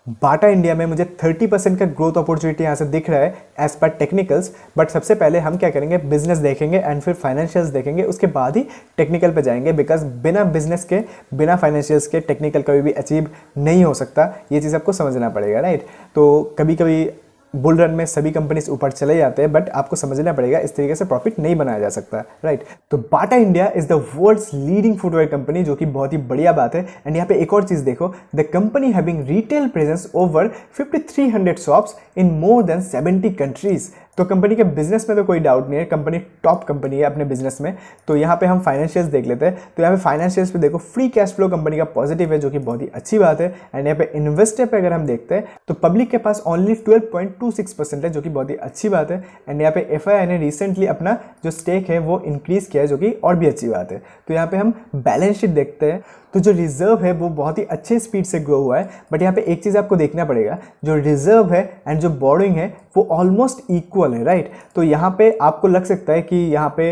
Bata India में मुझे 30% का ग्रोथ अपॉर्चुनिटी यहाँ से दिख रहा है एज पर टेक्निकल्स। बट सबसे पहले हम क्या करेंगे, बिजनेस देखेंगे एंड फिर फाइनेंशियल्स देखेंगे, उसके बाद ही टेक्निकल पे जाएंगे। बिकॉज बिना बिजनेस के, बिना फाइनेंशियल्स के टेक्निकल कभी भी अचीव नहीं हो सकता। ये चीज़ आपको समझना पड़ेगा, राइट। तो कभी कभी बुल रन में सभी कंपनीज ऊपर चले जाते हैं, बट आपको समझना पड़ेगा इस तरीके से प्रॉफिट नहीं बनाया जा सकता, राइट। तो Bata India is the world's leading footwear company, जो कि बहुत ही बढ़िया बात है। एंड यहाँ पे एक और चीज देखो, the company having retail presence over 5300 shops in more than 70 countries. तो कंपनी के बिजनेस में तो कोई डाउट नहीं है, कंपनी टॉप कंपनी है अपने बिजनेस में। तो यहाँ पे हम फाइनेंशियल्स देख लेते हैं। तो यहाँ पे फाइनेंशियल्स पे देखो, फ्री कैश फ्लो कंपनी का पॉजिटिव है, जो कि बहुत ही अच्छी बात है। एंड यहाँ पे इन्वेस्टर पे अगर हम देखते हैं तो पब्लिक के पास ओनली 12.26% है, जो कि बहुत ही अच्छी बात है। एंड यहाँ पे FII ने रिसेंटली अपना जो स्टेक है वो इंक्रीज किया है, जो कि और भी अच्छी बात है। तो यहाँ पे हम बैलेंस शीट देखते हैं तो जो रिजर्व है वो बहुत ही अच्छे स्पीड से ग्रो हुआ है। बट यहाँ पे एक चीज़ आपको देखना पड़ेगा, जो रिजर्व है एंड जो बोरोइंग है वो ऑलमोस्ट इक्वल है, राइट। तो यहाँ पे आपको लग सकता है कि यहाँ पे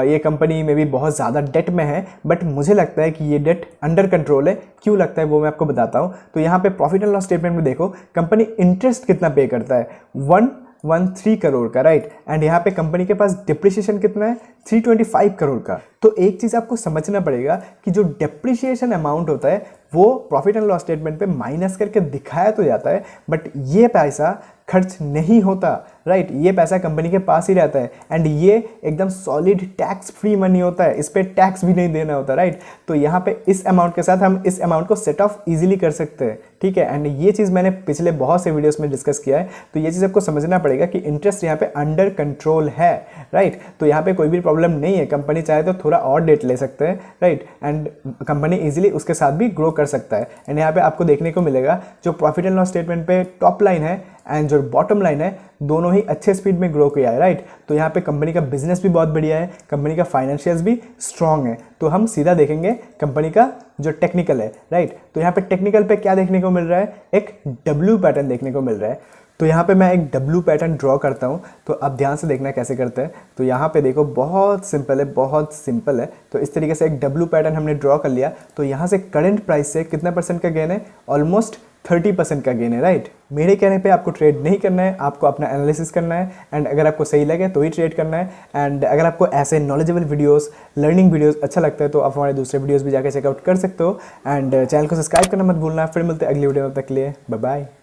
ये कंपनी में भी बहुत ज़्यादा डेट में है, बट मुझे लगता है कि ये डेट अंडर कंट्रोल है। क्यों लगता है वो मैं आपको बताता हूँ। तो यहाँ पे प्रॉफिट एंड लॉस स्टेटमेंट में देखो, कंपनी इंटरेस्ट कितना पे करता है, 113 करोड़ का, राइट। एंड यहाँ पे कंपनी के पास डिप्रिसिएशन कितना है, 325 करोड़ का। तो एक चीज़ आपको समझना पड़ेगा कि जो डिप्रिसिएशन अमाउंट होता है वो प्रॉफिट एंड लॉस स्टेटमेंट पे माइनस करके दिखाया तो जाता है, बट ये पैसा खर्च नहीं होता, राइट। ये पैसा कंपनी के पास ही रहता है एंड ये एकदम सॉलिड टैक्स फ्री मनी होता है, इस पर टैक्स भी नहीं देना होता, राइट। तो यहाँ पे इस अमाउंट के साथ हम इस अमाउंट को सेट ऑफ इजीली कर सकते हैं, ठीक है। एंड ये चीज़ मैंने पिछले बहुत से वीडियोस में डिस्कस किया है। तो ये चीज़ आपको समझना पड़ेगा कि इंटरेस्ट यहाँ पे अंडर कंट्रोल है, राइट। तो यहाँ पे कोई भी प्रॉब्लम नहीं है, कंपनी चाहे तो थोड़ा और डेट ले सकते हैं, राइट। एंड कंपनी इजीली उसके साथ भी ग्रो कर सकता है। एंड यहाँ पे आपको देखने को मिलेगा जो प्रॉफिट एंड लॉस स्टेटमेंट पे टॉप लाइन है एंड जो बॉटम लाइन है, दोनों ही अच्छे स्पीड में ग्रो किया है, राइट। तो यहाँ पे कंपनी का बिजनेस भी बहुत बढ़िया है, कंपनी का फाइनेंशियल्स भी स्ट्रांग है। तो हम सीधा देखेंगे कंपनी का जो टेक्निकल है, राइट। तो यहाँ पे टेक्निकल पे क्या देखने को मिल रहा है, एक W पैटर्न देखने को मिल रहा है। तो यहाँ पे मैं एक W पैटर्न ड्रॉ करता हूँ, तो अब ध्यान से देखना कैसे करते हैं। तो यहाँ पे देखो, बहुत सिंपल है, बहुत सिंपल है। तो इस तरीके से एक W पैटर्न हमने ड्रॉ कर लिया। तो यहाँ से करंट प्राइस से कितना परसेंट का गेन है, ऑलमोस्ट 30% का गेन है, राइट। मेरे कहने पे आपको ट्रेड नहीं करना है, आपको अपना एनालिसिस करना है एंड अगर आपको सही लगे तो ही ट्रेड करना है। एंड अगर आपको ऐसे नॉलेजेबल वीडियोस, लर्निंग वीडियोस अच्छा लगता है तो आप हमारे दूसरे वीडियोस भी जाकर चेकआउट कर सकते हो। एंड चैनल को सब्सक्राइब करना मत भूलना। फिर मिलते हैं अगली वीडियो में, तब तक के लिए बाय बाय।